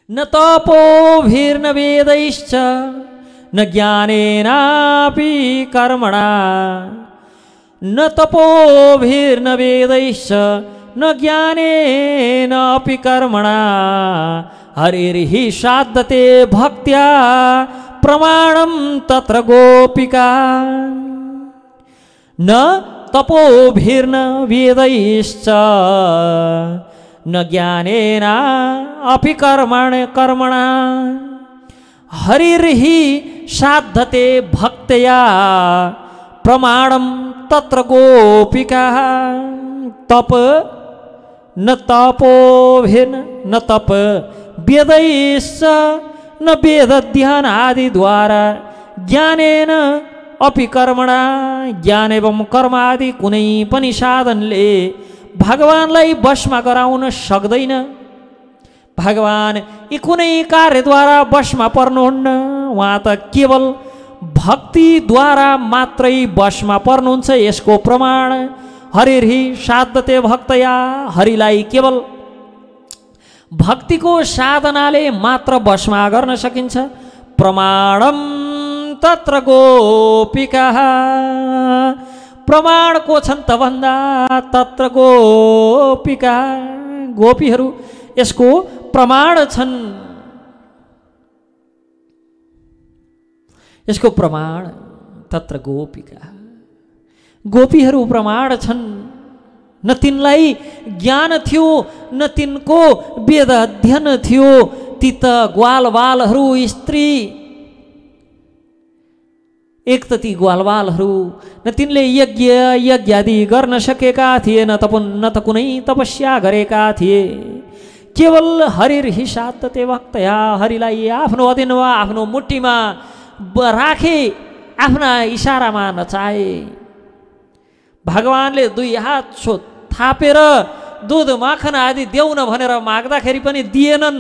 न तपोभिर्न वेदैश्च न ज्ञानेनापि कर्मणा न तपोभिर्न वेदैश्च न ज्ञानेनापि कर्मणा हरिर्हि साधते भक्त्या प्रमाणं तत्र गोपिका न तपोभिर्न वेदैश्च न ज्ञानेन अपि कर्मणा हरिर्हि साधते भक्त्या प्रमाणं तत्र गोपिका तप न तपोभिर्न न तप वेदैश्च न वेद ध्यान आदि द्वारा ज्ञानेन अपि कर्मणा ज्ञान एवं कर्म आदि कुनै पनि साधनले भगवानलाई वशमा गराउन सक्दैन। भगवान यी कुनै कार्यद्वारा वशमा पर्नुहुन्न, उहाँ त केवल भक्तिद्वारा मात्रै वशमा पर्नुहुन्छ। यसको प्रमाण हरिर्हि साधते भक्तया, हरिलाई केवल भक्तिको साधनाले मात्र वशमा गर्न सकिन्छ। प्रमाणम तत्र गोपिका प्रमाण को छन् त भन्दा तत्र गोपिका गोपीहरू यसको प्रमाण छन्। यसको प्रमाण तत्र गोपिका गोपीहरू प्रमाण छन्। न तिनलाई ज्ञान थियो न तिनको वेद अध्ययन थियो, ती त ग्वालवालहरू स्त्री। एक त ती ग्वालवालहरू न तिनले यज्ञ आदि गर्न सकेका थिए, न त कुनै तपस्या गरेका थिए। केवल हरिर्हि साधते भक्तया, हरिलाई आफ्नो अधीनमा आफ्नो मुट्ठीमा राखे, आफ्ना इसारामा नचाहे। भगवानले दुई हात थापेर दुध माखन आदि देऊ न भनेर माग्दाखेरि पनि दिएनन्,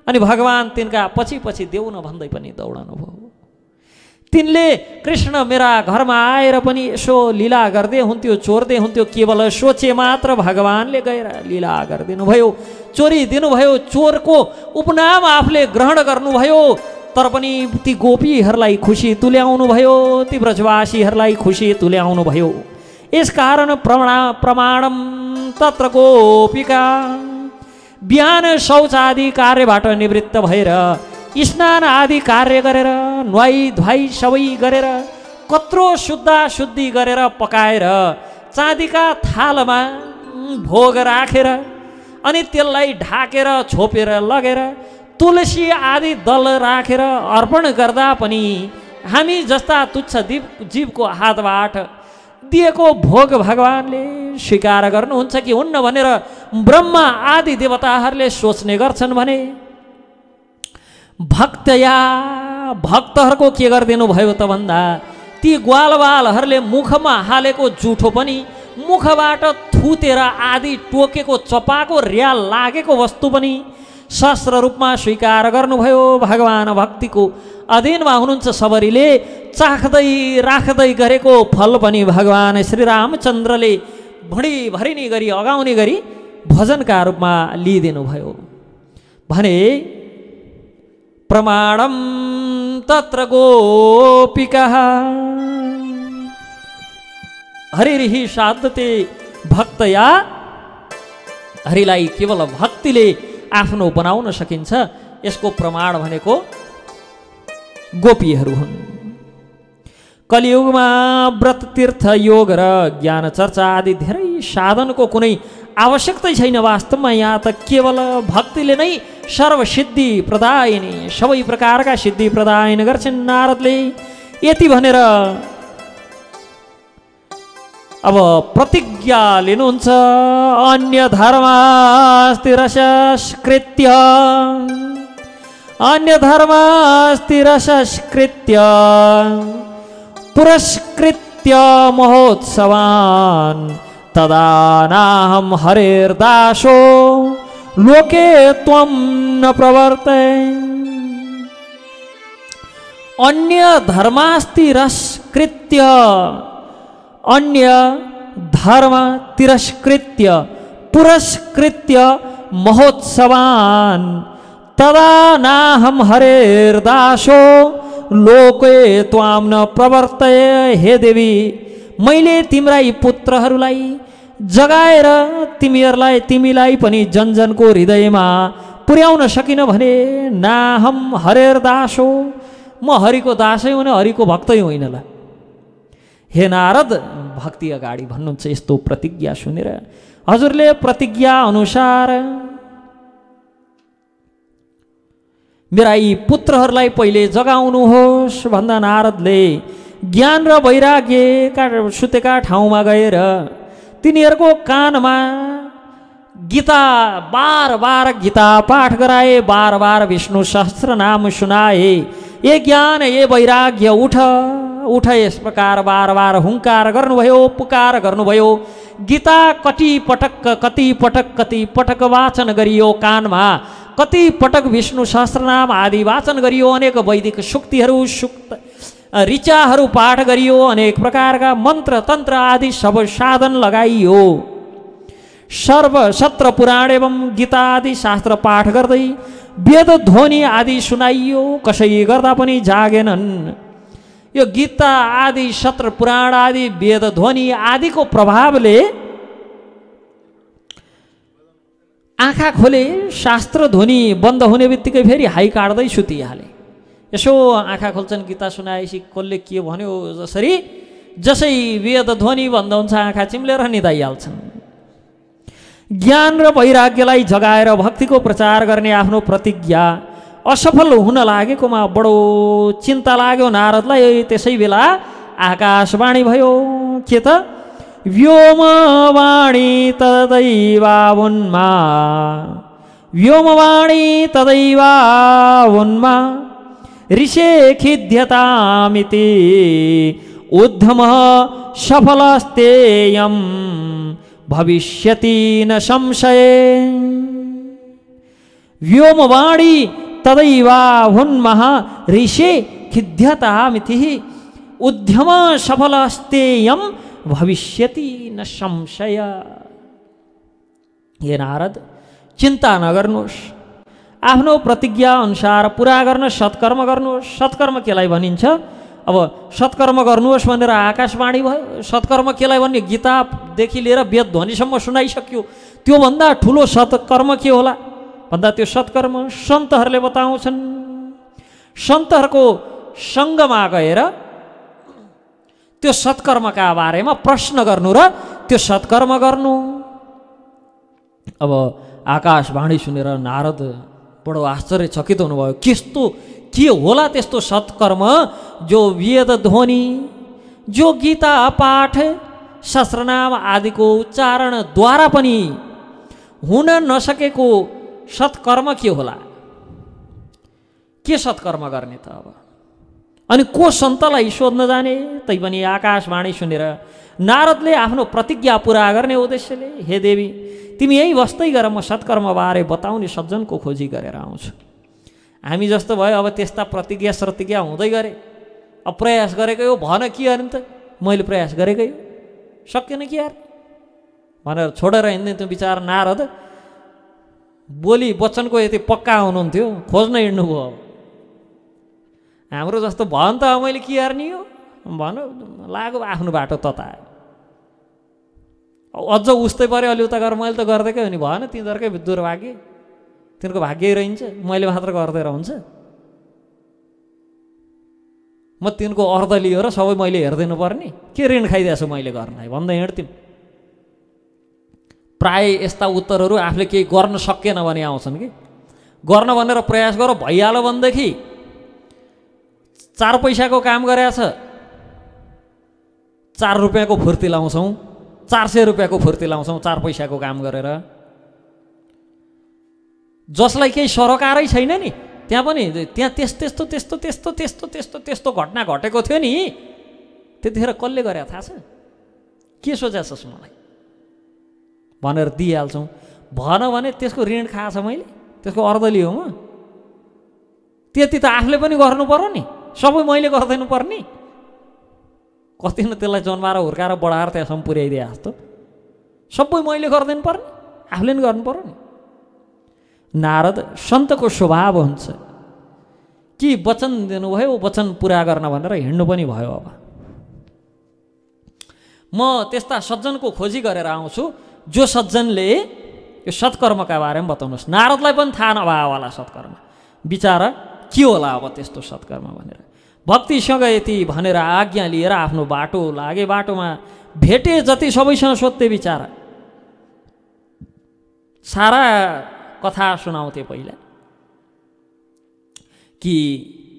अनि भगवान तिनका पछि पछि देऊ न भन्दै पनि दौडनु भयो। तिनले कृष्ण मेरा घरमा आएर पनि यसो लीला गर्दै हुन्थ्यो, चोर्दै हुन्थ्यो, केवल सोचे मात्र भगवानले गएर लीला गरिदिनु भयो, चोरी दिनुभयो। चोरको उपनाम आफूले ग्रहण गर्नुभयो, तर पनि ती गोपीहरूलाई खुसी तुल्याउनु भयो, ती ब्रजवासीहरूलाई खुसी तुल्याउनु भयो। यसकारण प्रमाणम तत्र गोपिका बिहान शौच आदि कार्यबाट निवृत्त भएर स्नान आदि कार्य गरेर नुहाई धुवाई सबै गरेर कत्रो शुद्धि गरेर पकाएर चाँदीका थालमा भोग राखेर अनि त्यसलाई ढाकेर छोपेर लगेर तुलसी आदि दल राखेर अर्पण गर्दा पनि हामी जस्ता तुच्छ जीवको हातबाट दिएको भोग भगवानले स्वीकार गर्नुहुन्छ कि हुन्न भनेर ब्रह्मा आदि देवताहरूले सोच्ने गर्छन् भने भक्तया भक्तहरूको के गरिदिनु भयो त भन्दा ती ग्वालवालहरूले मुखमा हालेको जुठो पनि मुखबाट थुतेर आदि टोकेको चपाको र्याल लागेको वस्तु पनि शस्त्र रूपमा स्वीकार गर्नुभयो। भगवान भक्तिको अधीनमा हुनुहुन्छ सबरीले चाख्दै राख्दै गरेको फल पनि भगवान श्रीरामचन्द्रले भरिनी गरी अगाउने गरी भजनका रूपमा लिइदिनु भयो भने प्रमाणम तत्र गोपिका हरिर्हि साधते भक्तया, हरिलाई केवल भक्तिले आफ्नो बनाउन सकिन्छ। यसको प्रमाण भनेको गोपीहरू हुन्। कलियुगमा व्रत तीर्थ योग र ज्ञान चर्चा आदि धेरै साधनको कुनै आवश्यकता छैन। वास्तवमा यहाँ त केवल भक्तिले नै सर्वसिद्धि प्रदायिनी सबै प्रकारका सिद्धि प्रदायन गर्छन्। नारदले यति भनेर अब प्रतिज्ञा लिनुहुन्छ। अन्य धर्मास्ति रसस्कृत्य अन्य धर्मास्ति रसस्कृत्य पुरस्कृत्य महोत्सवान् तदा नाहं हरेर्दासो लोके त्वं न प्रवर्ते। अन्य धर्मास्ति रसकृत्य अन्य धर्म तिरस्कृत्य पुरस्कृत्य महोत्सवान् तदा नाहम हरेर्दासो लोके त्वाम न प्रवर्तय। हे देवी, मैले तिम्रा यी पुत्रहरूलाई जगाएर तिमीलाई पनि जनजनको हृदयमा पुर्याउन सकिन भने नाहम हरेर्दासो, म हरिको दासै हुने, हरिको भक्तै होइन ल। हे नारद, भक्ति अगाडि भन्नुहुन्छ यस्तो प्रतिज्ञा सुनेर। हजुरले प्रतिज्ञा अनुसार मेरा यी पुत्रहरूलाई पहिले जगाउनुहोस् भन्दा नारदले ज्ञान र वैराग्यका सुतेका ठाउँमा गएर तिनीहरूको कानमा गीता बार बार गीता पाठ गराए, बार बार विष्णु सहस्त्र नाम सुनाए। ये ज्ञान ये वैराग्य उठ उठ यस प्रकार बार बार हुङ्कार गर्नुभयो, पुकार गर्नुभयो। गीता कति पटक वाचन गरियो कानमा, कति पटक विष्णु सहस्रनाम आदि वाचन गरियो। अनेक वैदिक सुक्तिहरू ऋचाहरू पाठ गरियो, अनेक प्रकारका मन्त्र तन्त्र आदि सब साधन लगाइयो। सर्व सत्र पुराण एवं गीता आदि शास्त्र पाठ गर्दै वेद ध्वनि आदि सुनाइयो। कसै गर्दा पनि जागेनन्। यो गीता आदि सत्र पुराण आदि वेद ध्वनि आदिको प्रभावले आँखा खोले, शास्त्र ध्वनि बन्द हुने बित्तिकै फेरि हाई काट्दै सुतिहाले। यसो आँखा खोल्छन्, गीता सुनाएपछि कसले के भन्यो जसरी, जसै वेद ध्वनि बन्द हुन्छ आँखा चिम्लेर निदाइहाल्छन्। ज्ञान र वैराग्यलाई जगाएर भक्तिको प्रचार गर्ने आफ्नो प्रतिज्ञा असफल हुन लागेकोमा बडो चिन्ता लाग्यो नारदलाई। त्यसै बेला आकाशवाणी भयो। के त? व्योमवाणी तदैवावुन्मा, व्योमवाणी तदैवावुन्मा ऋषे खिद्यतामिति उद्धमः सफलस्तेयं भविष्यति न संशय। व्योमवाणी तदैवावुन्मः ऋषे खिद्यतामिति उद्यम सफलस्तेयं भविष्यति न संशय। हे नारद, चिन्ता नगर्नुहोस्, आफ्नो प्रतिज्ञा अनुसार पुरा गर्न सत्कर्म गर्नुहोस्। सत्कर्म केलाई भनिन्छ? अब सत्कर्म गर्नुहोस् भनेर आकाशवाणी भयो। सत्कर्म केलाई भन्ने? गीतादेखि लिएर वेद ध्वनिसम्म सुनाइसक्यो। त्योभन्दा ठुलो सत्कर्म के होला भन्दा त्यो सत्कर्म सन्तहरूले बताउँछन्। सन्तहरूको सङ्गमा गएर त्यो सत्कर्मका बारेमा प्रश्न गर्नु र त्यो सत्कर्म गर्नु। अब आकाशवाणी सुनेर नारद बडो आश्चर्यचकित हुनुभयो। के होला त्यस्तो सत्कर्म जो वेद ध्वनि, जो गीता पाठ, सहस्रनाम आदिको उच्चारणद्वारा पनि हुन नसकेको सत्कर्म के होला? के सत्कर्म गर्ने त? अब अनि को सन्तलाई सोध्न जाने? तैपनि आकाशवाणी सुनेर नारदले आफ्नो प्रतिज्ञा पुरा गर्ने उद्देश्यले, हे देवी, तिमी यही बस्दै गर, म सत्कर्मबारे बताउने सज्जनको खोजी गरेर आउँछु। हामी जस्तो भयो, अब त्यस्ता प्रतिज्ञा हुँदै गरे। अब प्रयास गरेकै हो, भन के गर्ने त? मैले प्रयास गरेकै हो, सकेन कि यार भनेर छोडेर हिँड्ने त्यो विचार नारद बोली वचनको यति पक्का हुनुहुन्थ्यो, खोज्न हिँड्नुभयो। अब हाम्रो जस्तो भयो नि त, मैले के गर्ने हो भन, लाग्यो आफ्नो बाटो ततायो। अझ उस्तै पऱ्यो, अलि उता गरेर मैले त गर्दैकै हो नि, भएन, तिनीहरूकै दुर्भाग्य, तिनीहरूको भाग्य रहन्छ, मैले मात्र गर्दै रहन्छ। म तिनको अर्ध लियो र सबै मैले हेरिदिनु पर्ने, के ऋण खाइदिएछु मैले गर्नलाई भन्दै हिँड्थ्यौँ। प्राय यस्ता उत्तरहरू आफूले केही गर्न सकेन भने आउँछन् कि गर्न भनेर प्रयास गर भइहाल्यो भनेदेखि 4 पैसाको काम गरेछ 4 रुपियाँको फुर्ती लाउँछौँ, 400 रुपियाँको फुर्ती लाउँछौँ 4 पैसाको काम गरेर। जसलाई केही सरोकारै छैन नि त्यहाँ पनि त्यहाँ त्यस्तो घटना घटेको थियो नि, त्यतिखेर कसले गरे थाहा छ? के सोचेछस् मलाई भनेर दिइहाल्छौँ। भन भने त्यसको ऋण खाएछ मैले, त्यसको अर्ध लियो म, त्यति त आफूले पनि गर्नु पर्यो नि, सबै मैले गर्दैन पर्ने। कति न त्यसलाई जन्माएर हुर्काएर बढाएर त्यहाँसम्म पुर्याइदिए जस्तो सबै मैले गर्दैन पर्ने, आफूले पनि गर्नु पर्यो नि। नारद सन्तको स्वभाव हुन्छ कि वचन दिनुभयो वचन पुरा गर्न भनेर हिँड्नु पनि भयो। अब म त्यस्ता सज्जनको खोजी गरेर आउँछु जो सज्जनले यो सत्कर्मका बारेमा बताउनुहोस्। नारदलाई पनि थाहा नभए होला सत्कर्म, बिचारा के होला अब त्यस्तो सत्कर्म भनेर। भक्तिसँग यति भनेर आज्ञा लिएर आफ्नो बाटो लागे। बाटोमा भेटे जति सबैसँग सोध्थे बिचारा, सारा कथा सुनाउँथे पहिला कि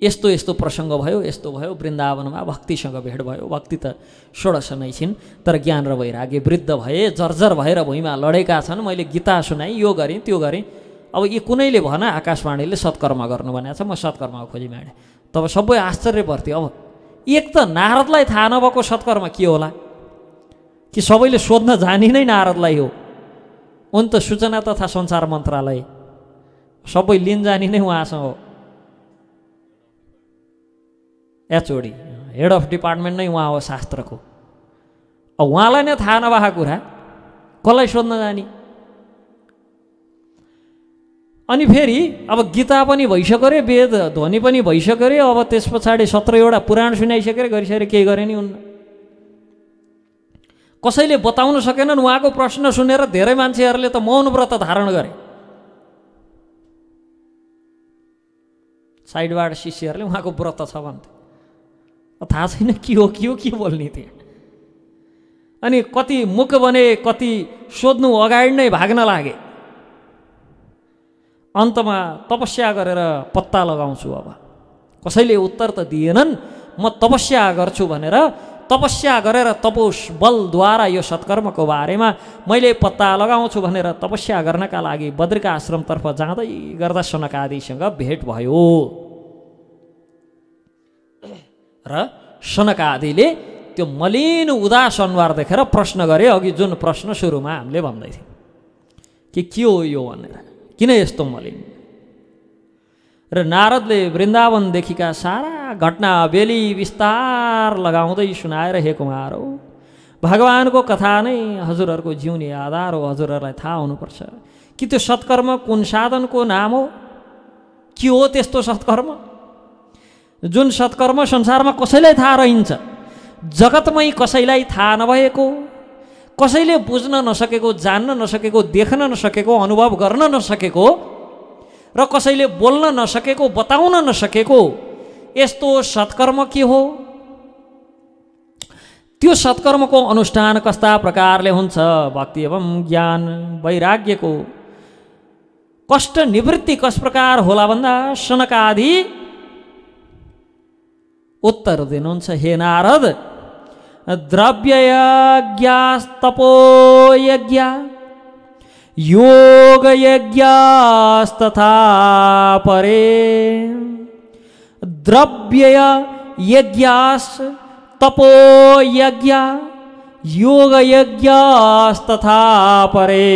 यस्तो यस्तो प्रसङ्ग भयो, यस्तो भयो, वृन्दावनमा भक्तिसँग भेट भयो। भक्ति त षोडश नै छिन्, तर ज्ञान र वैराग्य वृद्ध भए, जर्जर भएर भुइँमा लडेका छन्। मैले गीता सुनाएँ, यो गरेँ त्यो गरेँ। अब यी कुनैले भन आकाशवाणीले सत्कर्म गर्नु भनेको छ, म सत्कर्मको खोजी माडेँ। तब सबै आश्चर्य पर्थ्यो। अब एक त नारदलाई थाहा नभएको सत्कर्म के होला, कि सबैले सोध्न जानी नै नारदलाई हो। उन त सूचना तथा सञ्चार मन्त्रालय, सबै लिन जानी नै उहाँसँग हो। एचओडी, हेड अफ डिपार्टमेन्ट नै उहाँ हो शास्त्रको। अब उहाँलाई नै थाहा नभएको कुरा कसलाई सोध्न जाने। अनि फेरि अब गीता पनि भइसक्यो रे, वेद ध्वनि पनि भइसक्यो रे। अब त्यस पछाडि 17वटा पुराण सुनाइसकेर गरिसकेर केही गरे नि उन्न। कसैले बताउन सकेनन्। उहाँको प्रश्न सुनेर धेरै मान्छेहरूले त मौन व्रत धारण गरे। साइडबाट शिष्यहरूले उहाँको व्रत छ भन्थे, थाहा छैन के हो के बोल्ने थिए। अनि कति मुख बने, कति सोध्नु अगाडि नै भाग्न लागे। अन्तमा तपस्या गरेर पत्ता लगाउँछु। अब कसैले उत्तर त दिएनन्। म तपस्या गर्छु भनेर तपस्या गरेर तपोस बलद्वारा यो सत्कर्मको बारेमा मैले पत्ता लगाउँछु भनेर तपस्या गर्नका लागि बद्रिका आश्रमतर्फ जाँदै गर्दा सनकादिसँग भेट भयो। र सनकादिले त्यो मलिन उदास अनुहार देखेर प्रश्न गरे। अघि जुन प्रश्न सुरुमा हामीले भन्दै थियौँ कि के हो यो भनेर, किन यस्तो मलिन। र नारदले वृन्दावनदेखिका सारा घटना बेली विस्तार लगाउँदै सुनाएर, हे कुमार हो, भगवानको कथा नै हजुरहरूको जिउने आधार हो। हजुरहरूलाई थाहा हुनुपर्छ कि त्यो सत्कर्म कुन साधनको नाम हो, के हो त्यस्तो सत्कर्म जुन सत्कर्म संसारमा कसैलाई थाहा रहन्छ। जगतमै कसैलाई थाहा नभएको, कसैले बुझ्न नसकेको, जान्न नसकेको, देख्न नसकेको, अनुभव गर्न नसकेको र कसैले बोल्न नसकेको, बताउन नसकेको यस्तो सत्कर्म के हो। त्यो सत्कर्मको अनुष्ठान कस्ता प्रकारले हुन्छ। भक्ति एवं ज्ञान वैराग्यको कष्ट निवृत्ति कस प्रकार होला भन्दा सनकादि उत्तर दिनुहुन्छ। हे नारद, द्रव्ययज्ञास्तपोयज्ञ योगयज्ञास्तथा परे। द्रव्ययज्ञास्तपोयज्ञ योगयज्ञास्तथा परे।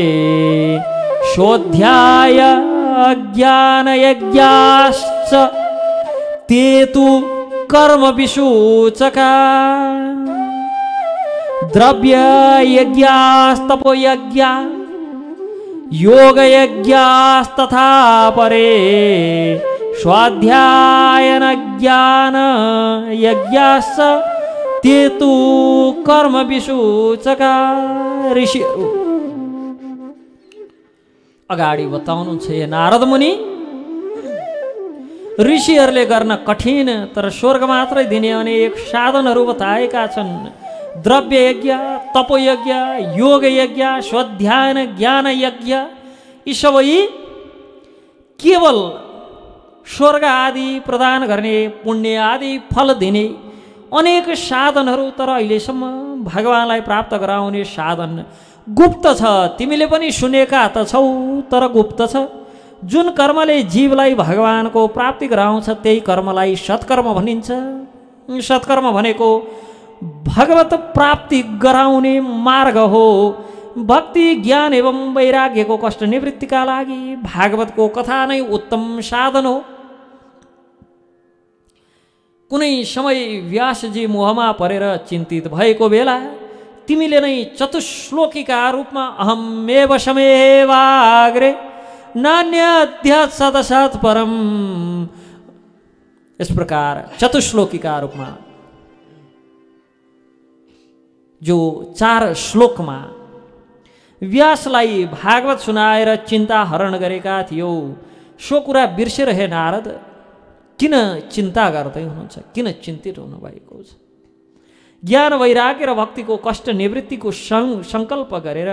शोध्याय ज्ञानयज्ञाश्च ते तु कर्म विसूचका। द्रव्ययज्ञास्तपोयज्ञ योगयज्ञास्तथा परे। स्वाध्यायन ज्ञान यज्ञाश्च ते तु कर्म विसूचका। ऋषिहरू अगाडि बताउनुहुन्छ, हे नारद मुनि, ऋषिहरूले गर्न कठिन तर स्वर्ग मात्रै दिने अनेक साधनहरू बताएका छन्। द्रव्य यज्ञ, तपोयज्ञ, योग यज्ञ, स्वाध्यायन ज्ञान यज्ञ, यी सबै केवल स्वर्ग आदि प्रदान गर्ने, पुण्य आदि फल दिने अनेक साधनहरू, तर अहिलेसम्म भगवानलाई प्राप्त गराउने साधन गुप्त छ। तिमीले पनि सुनेका त छौ, तर गुप्त छ। जुन कर्मले जीवलाई भगवानको प्राप्ति गराउँछ त्यही कर्मलाई सत्कर्म भनिन्छ। सत्कर्म भनेको भगवत प्राप्ति गराउने मार्ग हो। भक्ति ज्ञान एवं वैराग्यको कष्ट निवृत्तिका लागि भागवतको कथा नै उत्तम साधन हो। कुनै समय व्यासजी मोहमा परेर चिन्तित भएको बेला तिमीले नै चतुश्लोकीका रूपमा अहमेव समेवाग्रे नान्यद्यत् सदसत् परम। इस प्रकार चतुश्लोकी का रूपमा जो 4 श्लोकमा व्यासलाई भागवत सुनाएर चिन्ता हरण गरेका थियो, सो कुरा बिर्सेर हे नारद किन चिन्ता गर्दै हुनुहुन्छ, किन चिन्तित हुनुभएको छ? ज्ञान वैराग्य र भक्तिको कष्ट निवृत्तिको सङ्कल्प गरेर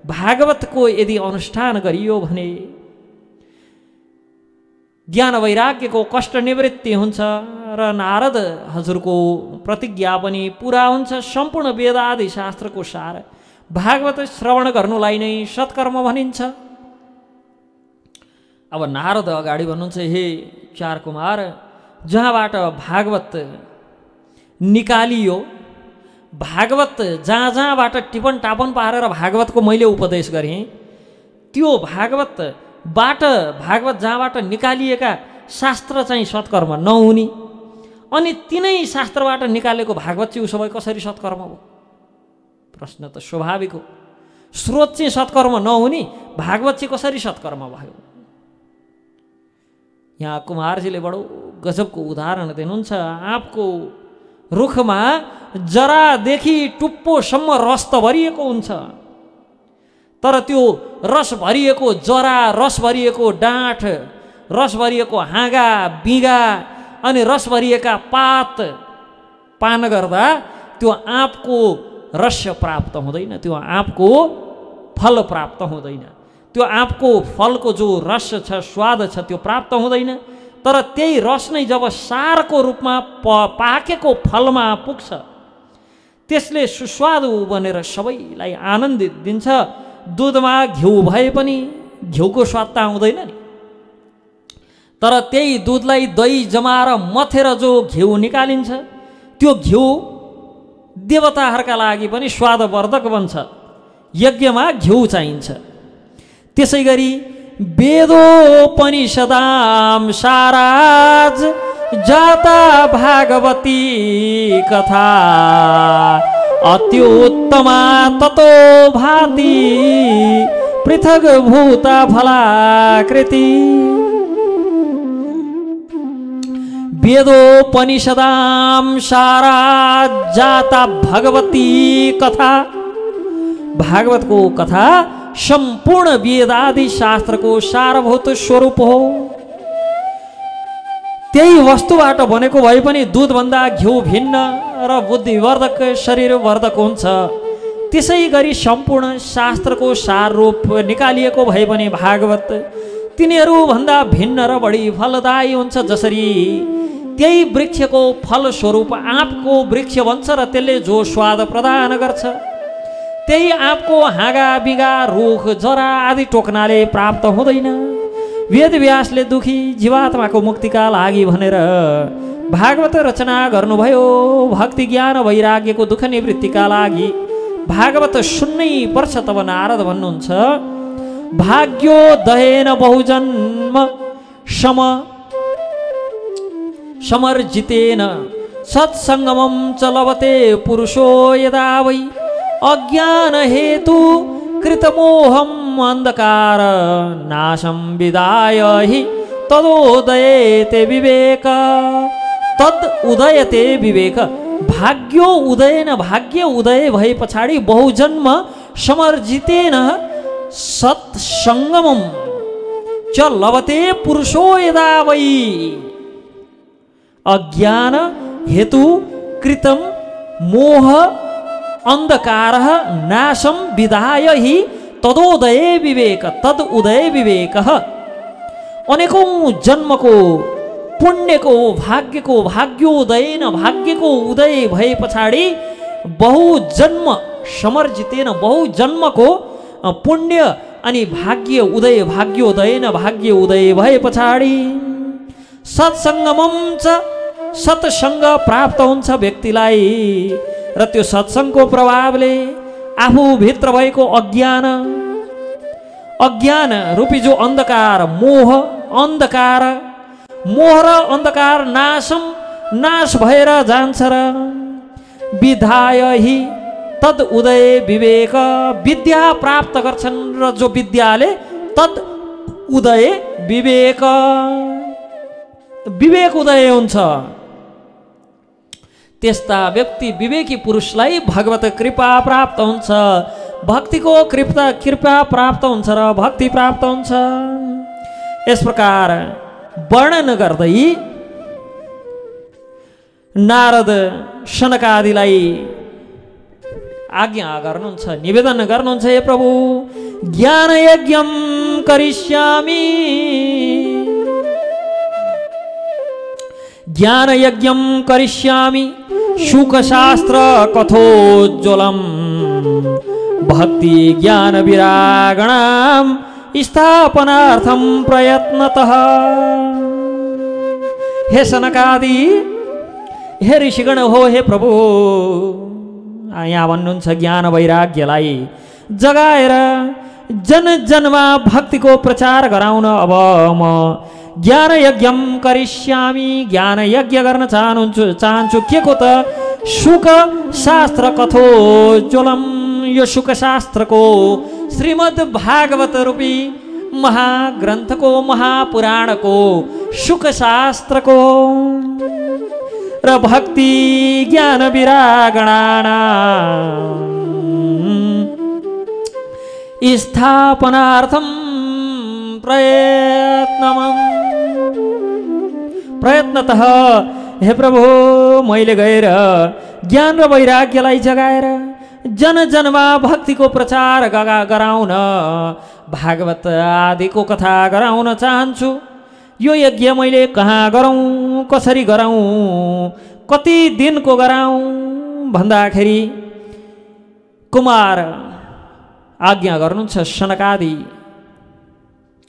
भागवतको यदि अनुष्ठान गरियो भने ज्ञान वैराग्यको कष्ट निवृत्ति हुन्छ र नारद हजुरको प्रतिज्ञा पनि पुरा हुन्छ। सम्पूर्ण वेद आदि शास्त्रको सार भागवत श्रवण गर्नुलाई नै सत्कर्म भनिन्छ। अब नारद अगाडि भन्नुहुन्छ, हे 4 कुमार, जहाँबाट भागवत निकालियो, भागवत जहाँ जहाँबाट टिपन टापन पारेर भागवतको मैले उपदेश गरेँ, त्यो भागवत जहाँबाट निकालिएका शास्त्र चाहिँ सत्कर्म नहुने, अनि तिनै शास्त्रबाट निकालेको भागवत चाहिँ उसो भए कसरी सत्कर्म हो? प्रश्न त स्वाभाविक हो। स्रोत चाहिँ सत्कर्म नहुने, भागवत चाहिँ कसरी सत्कर्म भयो? यहाँ कुमारजीले बडो गजबको उदाहरण दिनुहुन्छ। आँपको रुखमा जरादेखि टुप्पोसम्म रस त भरिएको हुन्छ, तर त्यो रस भरिएको जरा, रस भरिएको डाँठ, रस भरिएको हाँगा बिगा अनि रस भरिएका पात पान गर्दा त्यो आँपको रस प्राप्त हुँदैन, त्यो आँपको फल प्राप्त हुँदैन, त्यो आँपको फलको जो रस छ, स्वाद छ, त्यो प्राप्त हुँदैन। तर त्यही रस नै जब सारको रूपमा पाकेको फलमा पुग्छ, त्यसले सुस्वादु बनेर सबैलाई आनन्दित दिन्छ। दुधमा घिउ भए पनि घिउको स्वाद त आउँदैन नि, तर त्यही दुधलाई दही जमाएर मथेर जो घिउ निकालिन्छ, त्यो घिउ देवताहरूका लागि पनि स्वादवर्धक बन्छ। यज्ञमा घिउ चाहिन्छ। त्यसै गरी वेदोपनिषदां साराज जाता भागवती कथा अत्युत्तमा ततो भाति पृथक भूता फलाकृति। वेदोपनिषदां साराज जाता भगवती कथा, भागवतको कथा सम्पूर्ण वेदादि शास्त्रको सारभूत स्वरूप हो। त्यही वस्तुबाट बनेको भए पनि दुधभन्दा घिउ भिन्न र बुद्धिवर्धक शरीरवर्धक हुन्छ। त्यसै गरी सम्पूर्ण शास्त्रको सार रूप निकालिएको भए पनि भागवत तिनीहरूभन्दा भिन्न र बढी फलदायी हुन्छ। जसरी त्यही वृक्षको फलस्वरूप आँपको वृक्ष बन्छ र त्यसले जो स्वाद प्रदान गर्छ, त्यही आँपको हाँगा बिगा रुख जरा आदि टोक्नाले प्राप्त हुँदैन। वेदव्यासले दुखी जीवात्माको मुक्तिका लागि भनेर भागवत रचना गर्नुभयो। भक्ति ज्ञान वैराग्यको दुःख निवृत्तिका लागि भागवत सुन्नै पर्छ। तब नारद भन्नुहुन्छ, भाग्योदयेन बहुजन्म समर्जितेन सत्सङ्गमं च लभते पुरुषो यदा वै अज्ञान हेतु कृतमोहम अंधकार नाशम विदाय हि तदोदयते विवेक। तद उदयते विवेक। भाग्यो उदयन, भाग्य उदय भए पछाडि बहुजन्म समर्जितेन सत्सङ्गमं च लभते पुरुषो यदा वै अज्ञान हेतु कृतम मोह अंधकार नाशम विदाय हि तदोदय विवेक। तद उदय विवेक। अनेकौं जन्मको पुण्यको भाग्यको भाग्योदयन, भाग्यको उदय भए पछाडि बहुजन्म समर्जितेन, बहुजन्मको पुण्य अनि भाग्य उदय, भाग्योदयन भाग्य उदय भए पछाडि सत्सङ्गमं च सत्सङ्ग प्राप्त हुन्छ व्यक्तिलाई। र त्यो सत्सङ्गको प्रभावले आफूभित्र भएको अज्ञान रूपी जो अन्धकार, मोह र अन्धकार नाश भएर जान्छ र विधाय हि तद उदय विवेक। विद्या प्राप्त गर्छन् र जो विद्याले तद उदय विवेक, विवेक उदय हुन्छ। त्यस्ता व्यक्ति विवेकी पुरुषलाई भगवत कृपा प्राप्त हुन्छ, भक्तिको कृपा प्राप्त हुन्छ र भक्ति प्राप्त हुन्छ। यस प्रकार वर्णन गर्दै नारद सनकादिलाई आज्ञा गर्नुहुन्छ, निवेदन गर्नुहुन्छ, हे प्रभु ज्ञान यज्ञम करिष्यामि, ज्ञान यज्ञम करिष्यामि शुकशास्त्र कथोज्ज्वलम भक्ति ज्ञान विरागणाम स्थापनार्थम प्रयत्नतः। हे सनकादि, हे ऋषिगण हो, हे प्रभु, यहाँ भन्नुहुन्छ ज्ञान वैराग्यलाई जगाएर जन जनमा भक्तिको प्रचार गराउन अब म ज्ञान यज्ञम करिष्यामि, ज्ञान यज्ञ गर्न चाहन्छु। के को त शुक शास्त्र कथोज्ज्वलम, यो शुक शास्त्रको श्रीमद् भागवत रूपी महाग्रन्थको महापुराणको शुक शास्त्रको र भक्ति ज्ञान विरागणानां स्थापनार्थं प्रयत्नतः। हे प्रभु, मैले गएर ज्ञान र वैराग्यलाई जगाएर जन जनमा भक्तिको प्रचार गराउन, भागवत आदिको कथा गराउन चाहन्छु। यो यज्ञ मैले कहाँ गरौँ, कसरी गरौँ, कति दिनको गराउँ भन्दाखेरि कुमार आज्ञा गर्नुहुन्छ सनकादि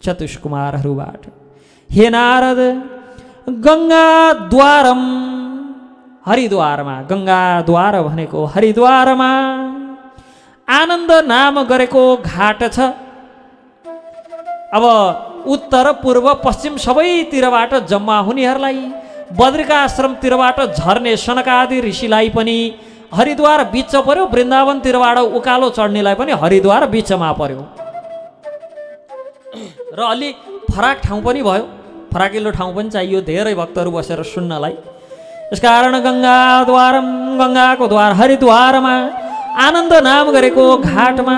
चतुष्कुमारहरूबाट। हे नारद, गङ्गाद्वारम, हरिद्वारमा, गङ्गाद्वार भनेको हरिद्वारमा आनन्द नाम गरेको घाट छ। अब उत्तर पूर्व पश्चिम सबैतिरबाट जम्मा हुनेहरूलाई, बद्रिकाश्रमतिरबाट झर्ने सनकादि ऋषिलाई पनि हरिद्वार बिच पर्यो, वृन्दावनतिरबाट उकालो चढ्नेलाई पनि हरिद्वार बिचमा पर्यो र अलि फराक ठाउँ पनि भयो, फराकिलो ठाउँ पनि चाहियो धेरै भक्तहरू बसेर सुन्नलाई। यसकारण गङ्गाद्वारम, गङ्गाको द्वार हरिद्वारमा आनन्द नाम गरेको घाटमा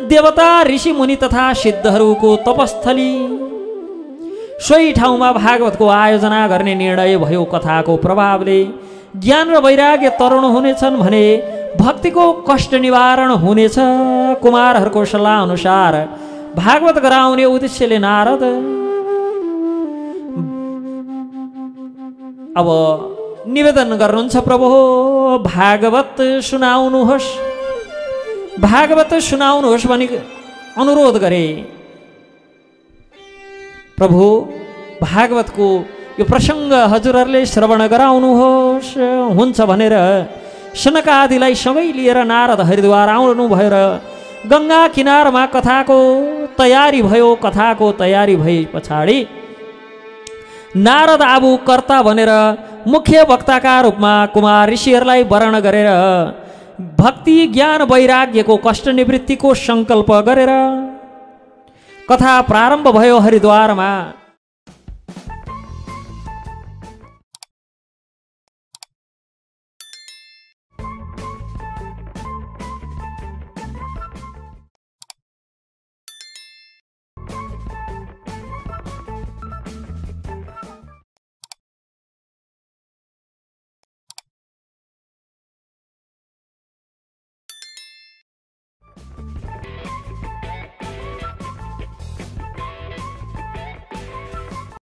देवता ऋषि मुनि तथा सिद्धहरूको तपस्थली, सोही ठाउँमा भागवतको आयोजना गर्ने निर्णय भयो। कथाको प्रभावले ज्ञान र वैराग्य तरुण हुनेछन् भने भक्तिको कष्ट निवारण हुनेछ। कुमारहरूको सल्लाह अनुसार भागवत गराउने उद्देश्यले नारद अब निवेदन गर्नुहुन्छ, प्रभु भागवत सुनाउनुहोस्, भागवत सुनाउनुहोस् भनी अनुरोध गरे। प्रभु भागवतको यो प्रसङ्ग हजुरहरूले श्रवण गराउनुहोस्। हुन्छ भनेर सनकादिलाई सँगै लिएर नारद हरिद्वार आउनु भयो र गङ्गा किनारमा कथाको तयारी भयो। कथाको तयारी भए पछाडि नारद आबु कर्ता भनेर मुख्य वक्ताका रूपमा कुमार ऋषिहरूलाई वर्ण गरेर भक्ति ज्ञान वैराग्यको कष्ट निवृत्तिको सङ्कल्प गरेर कथा प्रारम्भ भयो हरिद्वारमा।